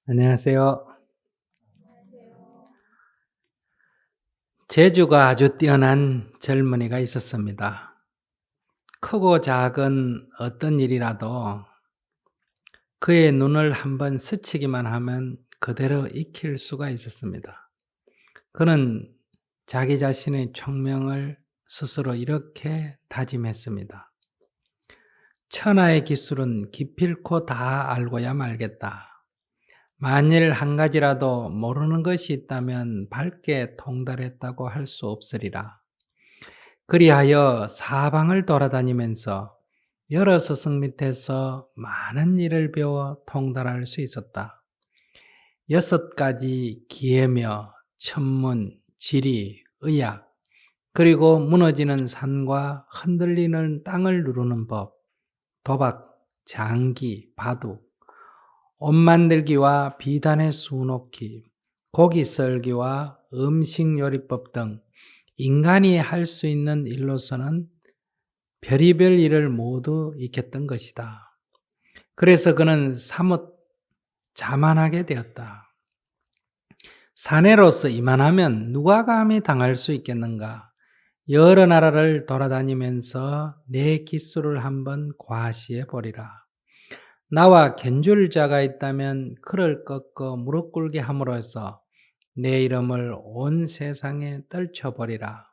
안녕하세요. 재주가 아주 뛰어난 젊은이가 있었습니다. 크고 작은 어떤 일이라도 그의 눈을 한번 스치기만 하면 그대로 익힐 수가 있었습니다. 그는 자기 자신의 총명을 스스로 이렇게 다짐했습니다. 천하의 기술은 기필코 다 알고야 말겠다. 만일 한 가지라도 모르는 것이 있다면 밝게 통달했다고 할 수 없으리라. 그리하여 사방을 돌아다니면서 여러 스승 밑에서 많은 일을 배워 통달할 수 있었다. 6가지 기해며 천문, 지리, 의학, 그리고 무너지는 산과 흔들리는 땅을 누르는 법, 도박, 장기, 바둑, 옷 만들기와 비단의 수놓기, 고기 썰기와 음식 요리법 등 인간이 할 수 있는 일로서는 별의별 일을 모두 익혔던 것이다. 그래서 그는 사뭇 자만하게 되었다. 사내로서 이만하면 누가 감히 당할 수 있겠는가? 여러 나라를 돌아다니면서 내 기술을 한번 과시해 보리라. 나와 견줄 자가 있다면 그를 꺾어 무릎 꿇게 함으로써 내 이름을 온 세상에 떨쳐버리라.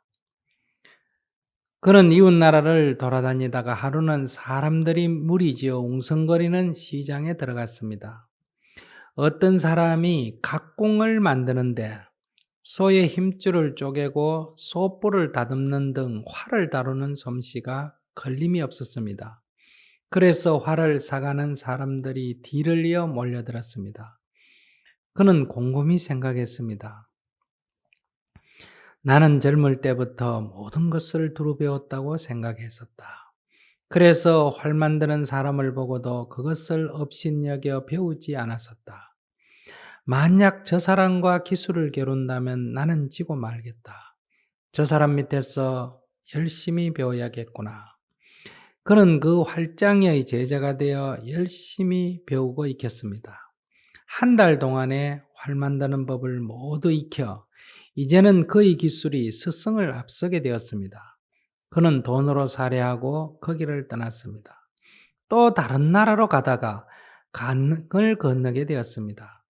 그는 이웃 나라를 돌아다니다가 하루는 사람들이 무리지어 웅성거리는 시장에 들어갔습니다. 어떤 사람이 각공을 만드는데 소의 힘줄을 쪼개고 소뿔을 다듬는 등 활을 다루는 솜씨가 걸림이 없었습니다. 그래서 활을 사가는 사람들이 뒤를 이어 몰려들었습니다. 그는 곰곰이 생각했습니다. 나는 젊을 때부터 모든 것을 두루 배웠다고 생각했었다. 그래서 활 만드는 사람을 보고도 그것을 업신여겨 배우지 않았었다. 만약 저 사람과 기술을 겨룬다면 나는 지고 말겠다. 저 사람 밑에서 열심히 배워야겠구나. 그는 그 활장의 제자가 되어 열심히 배우고 익혔습니다. 한 달 동안에 활 만드는 법을 모두 익혀 이제는 그의 기술이 스승을 앞서게 되었습니다. 그는 돈으로 살해하고 거기를 떠났습니다. 또 다른 나라로 가다가 강을 건너게 되었습니다.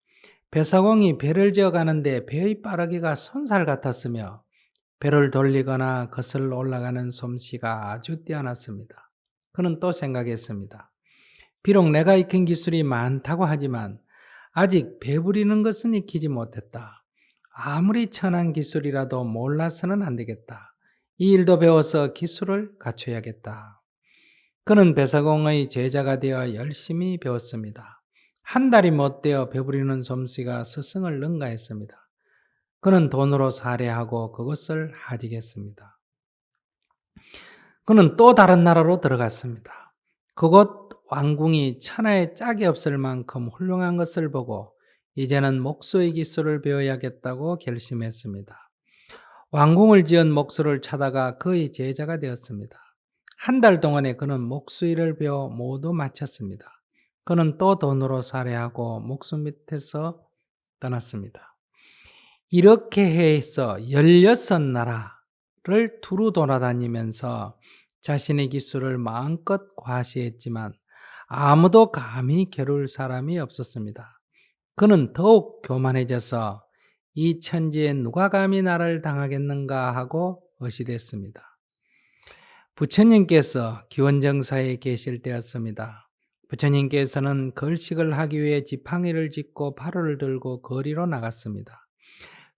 배사공이 배를 지어 가는데 배의 빠르기가 손살 같았으며 배를 돌리거나 거슬러 올라가는 솜씨가 아주 뛰어났습니다. 그는 또 생각했습니다. 비록 내가 익힌 기술이 많다고 하지만 아직 배 부리는 것은 익히지 못했다. 아무리 천한 기술이라도 몰라서는 안 되겠다. 이 일도 배워서 기술을 갖춰야겠다. 그는 배사공의 제자가 되어 열심히 배웠습니다. 한 달이 못 되어 배부리는 솜씨가 스승을 능가했습니다. 그는 돈으로 살해하고 그것을 하직했습니다. 그는 또 다른 나라로 들어갔습니다. 그곳 왕궁이 천하에 짝이 없을 만큼 훌륭한 것을 보고 이제는 목수의 기술을 배워야겠다고 결심했습니다. 왕궁을 지은 목수를 찾아가 그의 제자가 되었습니다. 한 달 동안에 그는 목수 일을 배워 모두 마쳤습니다. 그는 또 돈으로 살해하고 목수 밑에서 떠났습니다. 이렇게 해서 16나라를 두루 돌아다니면서 자신의 기술을 마음껏 과시했지만 아무도 감히 겨룰 사람이 없었습니다. 그는 더욱 교만해져서 이 천지에 누가 감히 나를 당하겠는가 하고 의시됐습니다. 부처님께서 기원정사에 계실 때였습니다. 부처님께서는 걸식을 하기 위해 지팡이를 짚고 발을 들고 거리로 나갔습니다.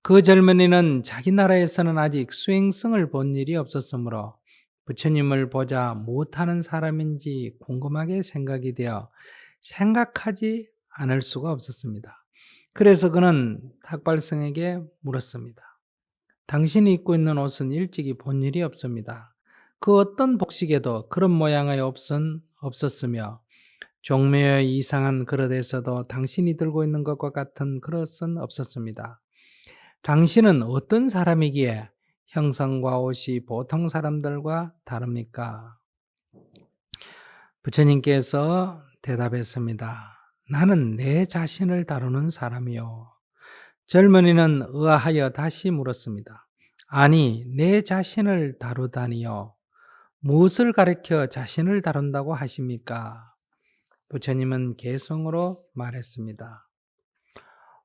그 젊은이는 자기 나라에서는 아직 수행성을 본 일이 없었으므로 부처님을 보자 못하는 사람인지 궁금하게 생각이 되어 생각하지 않을 수가 없었습니다. 그래서 그는 탁발성에게 물었습니다. 당신이 입고 있는 옷은 일찍이 본 일이 없습니다. 그 어떤 복식에도 그런 모양의 옷은 없었으며 종묘의 이상한 그릇에서도 당신이 들고 있는 것과 같은 그릇은 없었습니다. 당신은 어떤 사람이기에 형성과 옷이 보통 사람들과 다릅니까? 부처님께서 대답했습니다. 나는 내 자신을 다루는 사람이요. 젊은이는 의아하여 다시 물었습니다. 아니, 내 자신을 다루다니요. 무엇을 가리켜 자신을 다룬다고 하십니까? 부처님은 개성으로 말했습니다.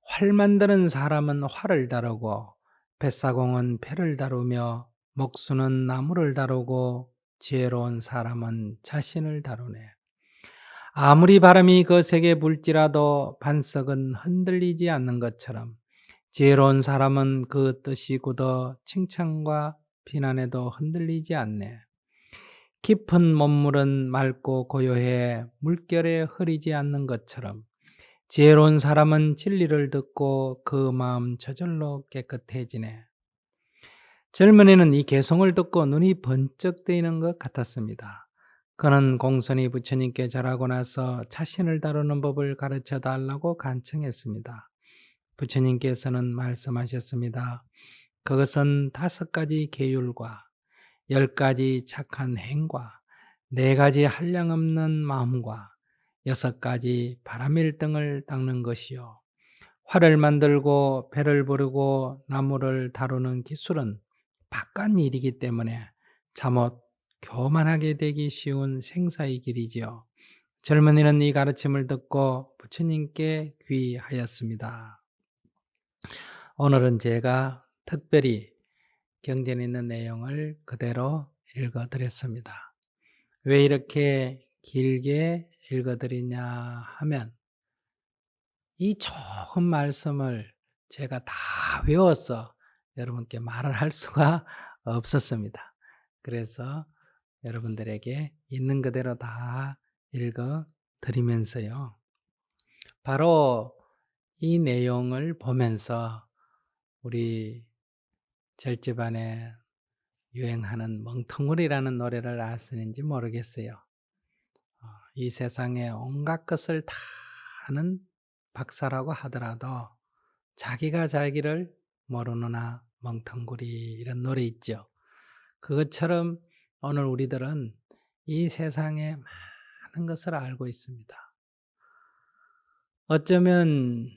활 만드는 사람은 활을 다루고, 뱃사공은 배를 다루며, 목수는 나무를 다루고, 지혜로운 사람은 자신을 다루네. 아무리 바람이 거세게 불지라도 반석은 흔들리지 않는 것처럼 지혜로운 사람은 그 뜻이 굳어 칭찬과 비난에도 흔들리지 않네. 깊은 mon물은 맑고 고요해 물결에 흐리지 않는 것처럼 지혜로운 사람은 진리를 듣고 그 마음 저절로 깨끗해지네. 젊은이는 이 개성을 듣고 눈이 번쩍 뜨이는 것 같았습니다. 그는 공손히 부처님께 절하고 나서 자신을 다루는 법을 가르쳐 달라고 간청했습니다. 부처님께서는 말씀하셨습니다. 그것은 5가지 계율과 10가지 착한 행과 4가지 한량없는 마음과 6가지 바람일등을 닦는 것이요. 활을 만들고 배를 부르고 나무를 다루는 기술은 바깥 일이기 때문에 잠옷 교만하게 되기 쉬운 생사의 길이지요. 젊은이는 이 가르침을 듣고 부처님께 귀하였습니다. 오늘은 제가 특별히 경전에 있는 내용을 그대로 읽어드렸습니다. 왜 이렇게 길게 읽어드리냐 하면 이 좋은 말씀을 제가 다 외워서 여러분께 말을 할 수가 없었습니다. 그래서 여러분들에게 있는 그대로 다 읽어 드리면서요. 바로 이 내용을 보면서 우리 절집안에 유행하는 멍텅구리라는 노래를 아시는지 모르겠어요. 이 세상에 온갖 것을 다 하는 박사라고 하더라도 자기가 자기를 모르느나 멍텅구리 이런 노래 있죠. 그것처럼 오늘 우리들은 이 세상에 많은 것을 알고 있습니다. 어쩌면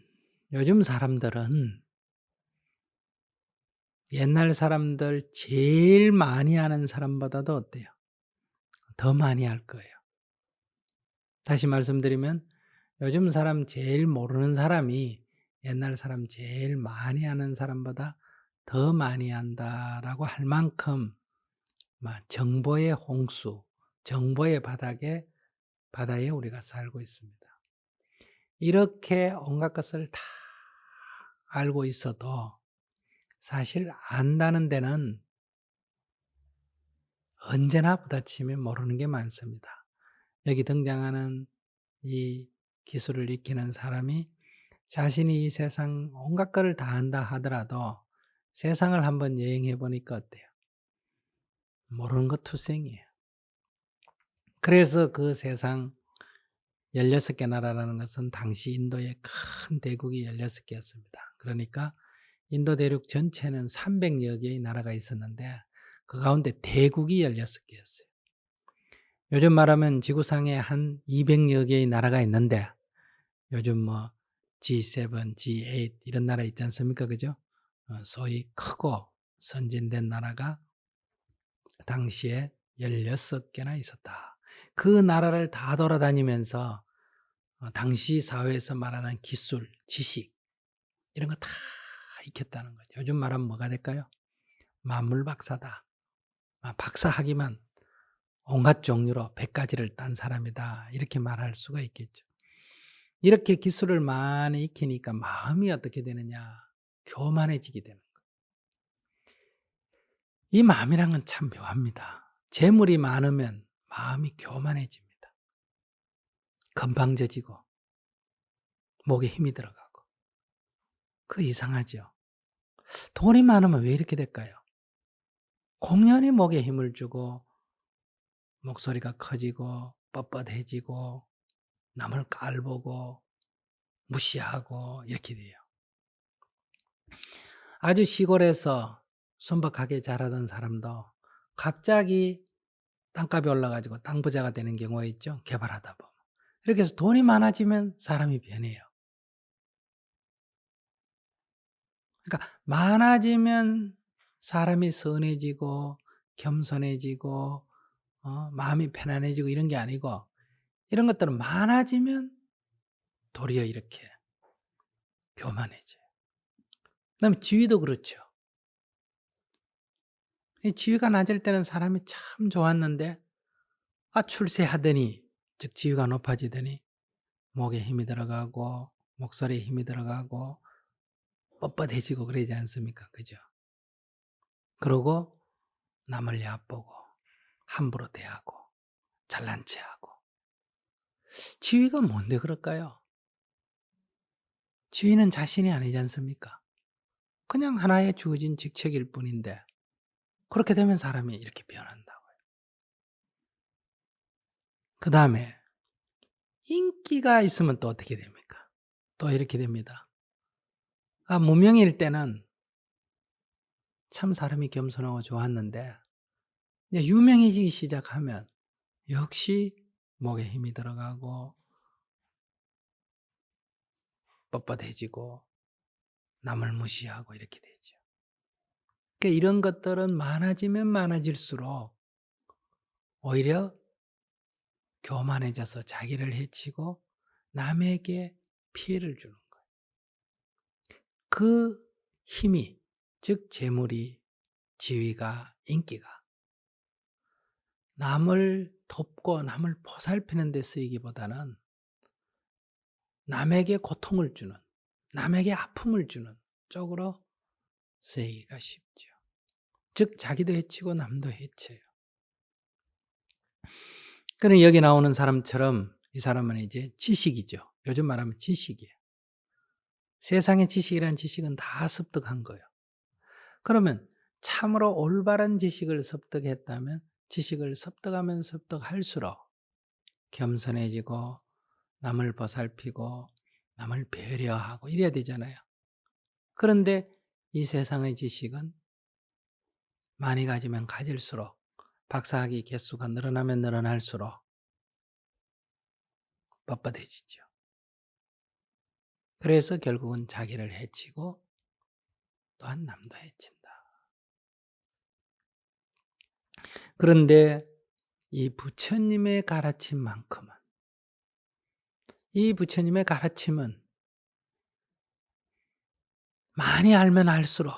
요즘 사람들은 옛날 사람들 제일 많이 아는 사람보다도 어때요? 더 많이 알 거예요. 다시 말씀드리면 요즘 사람 제일 모르는 사람이 옛날 사람 제일 많이 아는 사람보다 더 많이 안다라고 할 만큼 정보의 홍수, 정보의 바다에 우리가 살고 있습니다. 이렇게 온갖 것을 다 알고 있어도 사실 안다는 데는 언제나 부딪히면 모르는 게 많습니다. 여기 등장하는 이 기술을 익히는 사람이 자신이 이 세상 온갖 것을 다 안다 하더라도 세상을 한번 여행해 보니까 어때요? 모르는 것 투성이에요. 그래서 그 세상 16개 나라라는 것은 당시 인도의 큰 대국이 16개였습니다. 그러니까 인도 대륙 전체는 300여 개의 나라가 있었는데 그 가운데 대국이 16개였어요. 요즘 말하면 지구상에 한 200여 개의 나라가 있는데 요즘 뭐 G7, G8 이런 나라 있지 않습니까? 그죠? 소위 크고 선진된 나라가 당시에 16개나 있었다. 그 나라를 다 돌아다니면서 당시 사회에서 말하는 기술, 지식 이런 거 다 익혔다는 거죠. 요즘 말하면 뭐가 될까요? 만물박사다. 박사학위만 온갖 종류로 100가지를 딴 사람이다. 이렇게 말할 수가 있겠죠. 이렇게 기술을 많이 익히니까 마음이 어떻게 되느냐? 교만해지게 되는 거예요. 이 마음이란 건 참 묘합니다. 재물이 많으면 마음이 교만해집니다. 건방져지고 목에 힘이 들어가고. 그 이상하죠. 돈이 많으면 왜 이렇게 될까요? 공연히 목에 힘을 주고 목소리가 커지고 뻣뻣해지고 남을 깔보고 무시하고 이렇게 돼요. 아주 시골에서 순박하게 자라던 사람도 갑자기 땅값이 올라가지고 땅 부자가 되는 경우가 있죠. 개발하다 보면. 이렇게 해서 돈이 많아지면 사람이 변해요. 그러니까 많아지면 사람이 선해지고 겸손해지고 마음이 편안해지고 이런 게 아니고, 이런 것들은 많아지면 도리어 이렇게 교만해져요. 그다음에 지위도 그렇죠. 이 지위가 낮을 때는 사람이 참 좋았는데 출세하더니, 즉 지위가 높아지더니 목에 힘이 들어가고 목소리에 힘이 들어가고 뻣뻣해지고 그러지 않습니까? 그죠? 그러고 남을 얕보고 함부로 대하고 잘난 체하고. 지위가 뭔데 그럴까요? 지위는 자신이 아니지 않습니까? 그냥 하나의 주어진 직책일 뿐인데, 그렇게 되면 사람이 이렇게 변한다고요. 그 다음에 인기가 있으면 또 어떻게 됩니까? 또 이렇게 됩니다. 무명일 때는 참 사람이 겸손하고 좋았는데, 이제 유명해지기 시작하면 역시 목에 힘이 들어가고 뻣뻣해지고 남을 무시하고 이렇게 되죠. 그러니까 이런 것들은 많아지면 많아질수록 오히려 교만해져서 자기를 해치고 남에게 피해를 주는 거예요. 그 힘이, 즉 재물이, 지위가, 인기가 남을 돕고 남을 보살피는 데 쓰이기보다는 남에게 고통을 주는, 남에게 아픔을 주는 쪽으로 쓰이기가 쉽죠. 즉 자기도 해치고 남도 해쳐요. 그럼 여기 나오는 사람처럼 이 사람은 이제 지식이죠. 요즘 말하면 지식이에요. 세상의 지식이라는 지식은 다 습득한 거예요. 그러면 참으로 올바른 지식을 습득했다면 지식을 습득하면 습득할수록 겸손해지고 남을 보살피고 남을 배려하고 이래야 되잖아요. 그런데 이 세상의 지식은 많이 가지면 가질수록, 박사학위 개수가 늘어나면 늘어날수록 뻣뻣해지죠. 그래서 결국은 자기를 해치고 또한 남도 해친다. 그런데 이 부처님의 가르침만큼은, 이 부처님의 가르침은 많이 알면 알수록,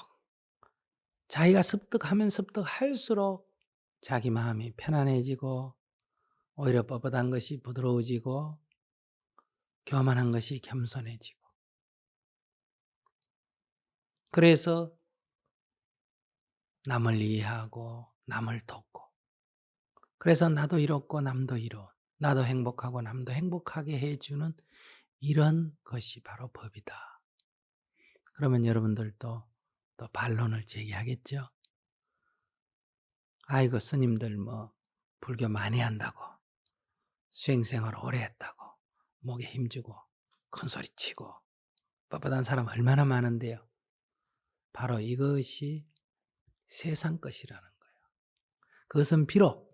자기가 습득하면 습득할수록 자기 마음이 편안해지고 오히려 뻣뻣한 것이 부드러워지고 교만한 것이 겸손해지고, 그래서 남을 이해하고 남을 돕고, 그래서 나도 이롭고 남도 이로운, 나도 행복하고 남도 행복하게 해주는 이런 것이 바로 법이다. 그러면 여러분들도 또 반론을 제기하겠죠. 아이고 스님들 불교 많이 한다고, 수행생활 오래 했다고 목에 힘주고 큰소리치고 뻣뻣한 사람 얼마나 많은데요. 바로 이것이 세상 것이라는 거예요. 그것은 비록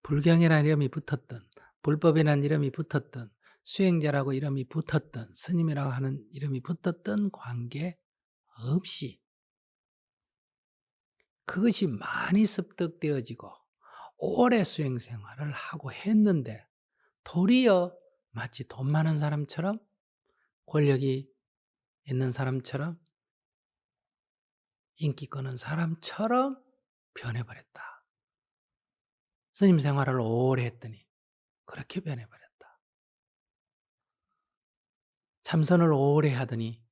불경이라는 이름이 붙었던, 불법이라는 이름이 붙었던, 수행자라고 이름이 붙었던, 스님이라고 하는 이름이 붙었던 관계없이 그것이 많이 습득되어지고 오래 수행 생활을 하고 했는데, 도리어 마치 돈 많은 사람처럼, 권력이 있는 사람처럼, 인기 끄는 사람처럼 변해버렸다. 스님 생활을 오래 했더니 그렇게 변해버렸다. 참선을 오래 하더니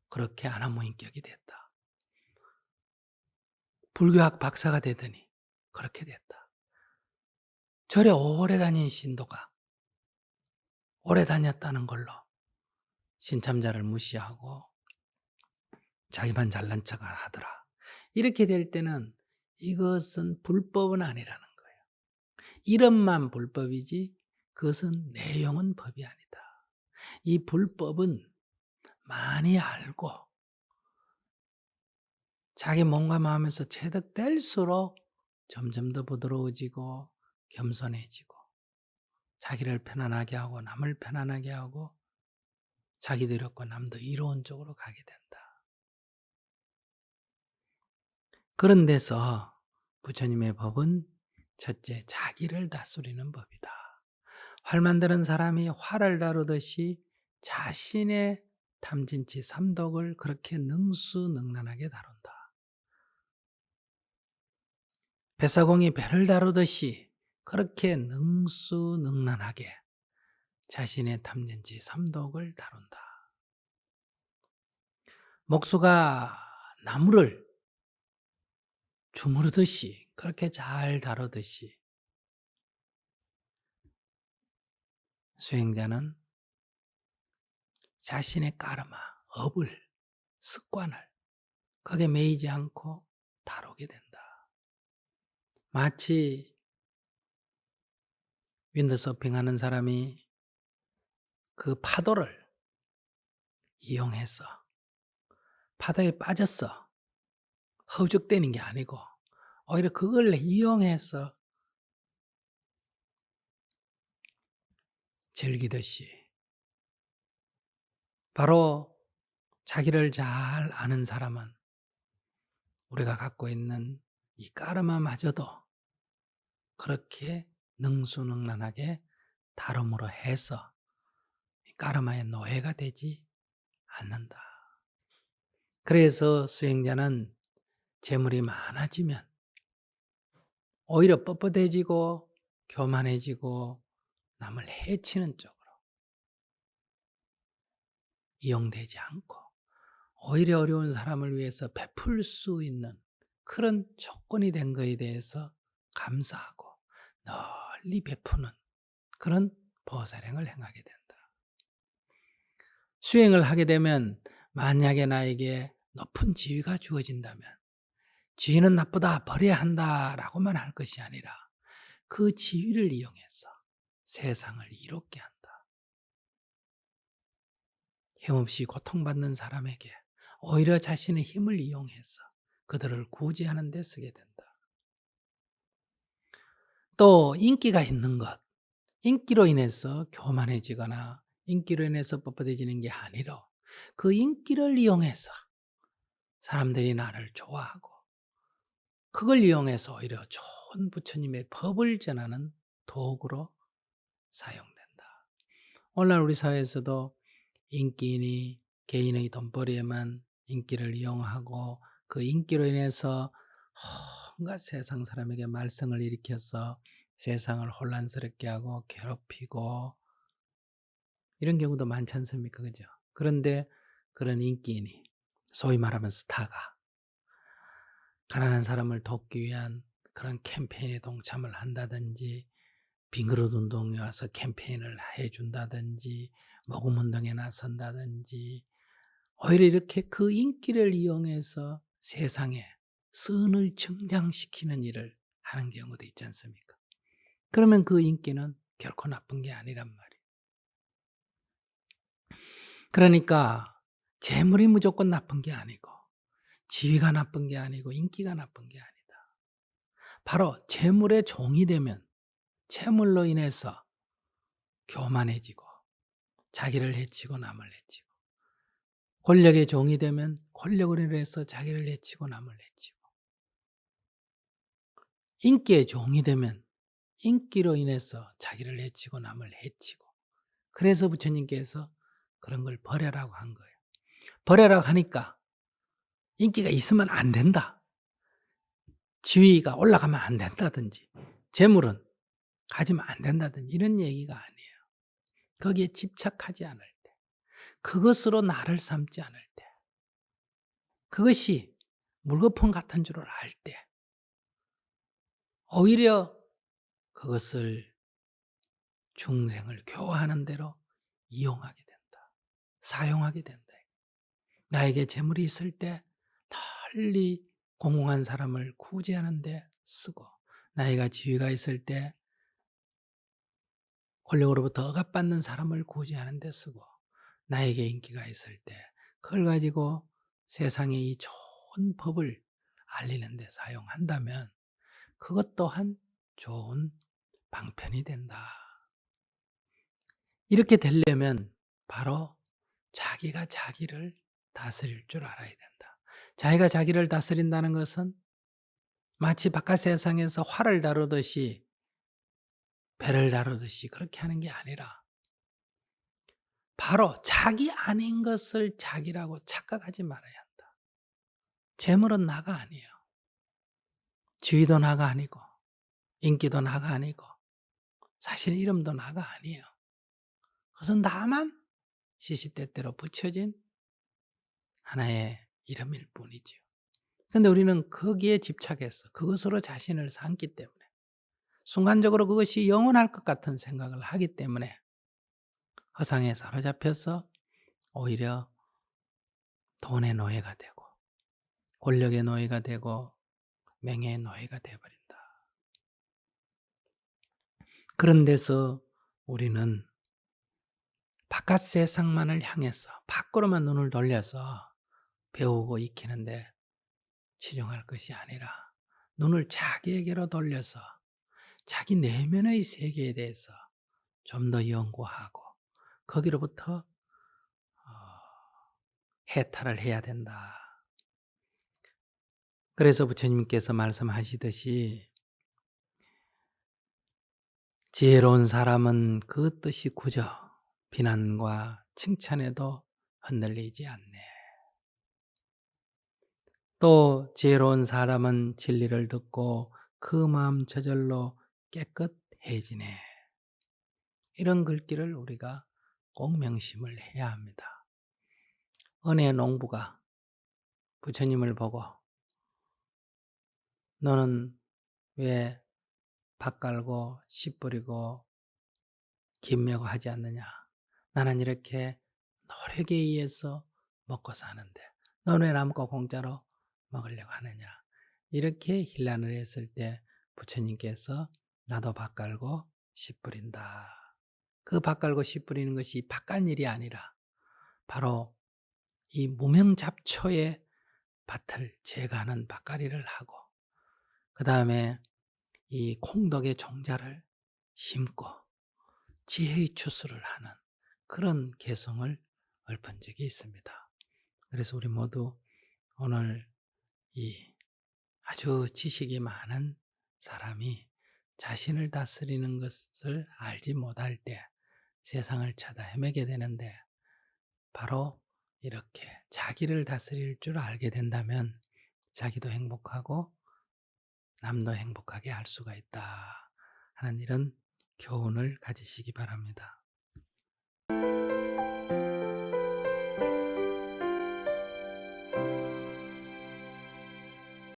그렇게 아나무인격이 됐다. 불교학 박사가 되더니 그렇게 됐다. 절에 오래 다닌 신도가 오래 다녔다는 걸로 신참자를 무시하고 자기만 잘난 척을 하더라. 이렇게 될 때는 이것은 불법은 아니라는 거예요. 이름만 불법이지 그것은 내용은 법이 아니다. 이 불법은 많이 알고 자기 몸과 마음에서 체득될수록 점점 더 부드러워지고 겸손해지고 자기를 편안하게 하고 남을 편안하게 하고 자기도 이롭고 남도 이로운 쪽으로 가게 된다. 그런 데서 부처님의 법은 첫째, 자기를 다스리는 법이다. 활 만드는 사람이 활을 다루듯이 자신의 탐진치 삼독을 그렇게 능수능란하게 다룬다. 뱃사공이 배를 다루듯이 그렇게 능수능란하게 자신의 탐진치 삼독을 다룬다. 목수가 나무를 주무르듯이 그렇게 잘 다루듯이 수행자는 자신의 까르마, 업을, 습관을 거기에 매이지 않고 다루게 된다. 마치 윈드서핑하는 사람이 그 파도를 이용해서 파도에 빠졌어. 허우적대는 게 아니고 오히려 그걸 이용해서 즐기듯이 바로 자기를 잘 아는 사람은 우리가 갖고 있는 이 까르마마저도 그렇게 능수능란하게 다름으로 해서 까르마의 노예가 되지 않는다. 그래서 수행자는 재물이 많아지면 오히려 뻣뻣해지고 교만해지고 남을 해치는 쪽으로 이용되지 않고 오히려 어려운 사람을 위해서 베풀 수 있는 그런 조건이 된 것에 대해서 감사하고 널리 베푸는 그런 보살행을 행하게 된다. 수행을 하게 되면 만약에 나에게 높은 지위가 주어진다면 지위는 나쁘다, 버려야 한다라고만 할 것이 아니라 그 지위를 이용해서 세상을 이롭게 한다. 힘없이 고통받는 사람에게 오히려 자신의 힘을 이용해서 그들을 구제하는 데 쓰게 된다. 또 인기가 있는 것, 인기로 인해서 교만해지거나 인기로 인해서 뻣뻣해지는 게 아니라 그 인기를 이용해서 사람들이 나를 좋아하고 그걸 이용해서 오히려 좋은 부처님의 법을 전하는 도구로 사용된다. 오늘날 우리 사회에서도 인기인이 개인의 돈벌이에만 인기를 이용하고 그 인기로 인해서 온갖 세상 사람에게 말썽을 일으켜서 세상을 혼란스럽게 하고 괴롭히고 이런 경우도 많지 않습니까? 그죠? 그런데 그런 인기인이 소위 말하면 스타가 가난한 사람을 돕기 위한 그런 캠페인에 동참을 한다든지 빙그릇 운동에 와서 캠페인을 해준다든지 모금 운동에 나선다든지 오히려 이렇게 그 인기를 이용해서 세상에 선을 증장시키는 일을 하는 경우도 있지 않습니까? 그러면 그 인기는 결코 나쁜 게 아니란 말이에요. 그러니까 재물이 무조건 나쁜 게 아니고 지위가 나쁜 게 아니고 인기가 나쁜 게 아니다. 바로 재물의 종이 되면 재물로 인해서 교만해지고 자기를 해치고 남을 해치고 권력의 종이 되면 권력을 인해서 자기를 해치고 남을 해치고 인기의 종이 되면 인기로 인해서 자기를 해치고 남을 해치고 그래서 부처님께서 그런 걸 버려라고 한 거예요. 버려라고 하니까 인기가 있으면 안 된다. 지위가 올라가면 안 된다든지 재물은 가지면 안 된다든지 이런 얘기가 아니에요. 거기에 집착하지 않을 때 그것으로 나를 삼지 않을 때 그것이 물거품 같은 줄을 알 때 오히려 그것을 중생을 교화하는 대로 이용하게 된다. 사용하게 된다. 나에게 재물이 있을 때 널리 공공한 사람을 구제하는 데 쓰고 나이가 지위가 있을 때 권력으로부터 억압받는 사람을 구제하는 데 쓰고 나에게 인기가 있을 때 그걸 가지고 세상에 이 좋은 법을 알리는 데 사용한다면 그것 또한 좋은 방편이 된다. 이렇게 되려면 바로 자기가 자기를 다스릴 줄 알아야 된다. 자기가 자기를 다스린다는 것은 마치 바깥 세상에서 활을 다루듯이 배를 다루듯이 그렇게 하는 게 아니라 바로 자기 아닌 것을 자기라고 착각하지 말아야 한다. 재물은 나가 아니에요. 지위도 나가 아니고 인기도 나가 아니고 사실 이름도 나가 아니에요. 그것은 나만 시시때때로 붙여진 하나의 이름일 뿐이죠. 근데 우리는 거기에 집착해서 그것으로 자신을 삼기 때문에 순간적으로 그것이 영원할 것 같은 생각을 하기 때문에 허상에 사로잡혀서 오히려 돈의 노예가 되고 권력의 노예가 되고 명예의 노예가 되어버린다. 그런 데서 우리는 바깥 세상만을 향해서 밖으로만 눈을 돌려서 배우고 익히는데 치중할 것이 아니라 눈을 자기에게로 돌려서 자기 내면의 세계에 대해서 좀 더 연구하고 거기로부터 해탈을 해야 된다. 그래서 부처님께서 말씀하시듯이 지혜로운 사람은 그 뜻이 굳어 비난과 칭찬에도 흔들리지 않네. 또 지혜로운 사람은 진리를 듣고 그 마음 저절로 깨끗해지네. 이런 글귀를 우리가 꼭 명심을 해야 합니다. 은혜 농부가 부처님을 보고 너는 왜 밥 갈고 씨 뿌리고 김 메고 하지 않느냐. 나는 이렇게 노력에 의해서 먹고 사는데 너는 왜 남고 공짜로 먹으려고 하느냐. 이렇게 힐난을 했을 때 부처님께서 나도 밥 갈고 씨 뿌린다. 그 밥 갈고 씨 뿌리는 것이 바깥 일이 아니라 바로 이 무명잡초의 밭을 제거하는 밭갈이를 하고 그 다음에 이 콩덕의 종자를 심고 지혜의 추수를 하는 그런 개성을 읊은 적이 있습니다. 그래서 우리 모두 오늘 이 아주 지식이 많은 사람이 자신을 다스리는 것을 알지 못할 때 세상을 찾아 헤매게 되는데 바로 이렇게 자기를 다스릴 줄 알게 된다면 자기도 행복하고 남도 행복하게 할 수가 있다 하는 이런 교훈을 가지시기 바랍니다.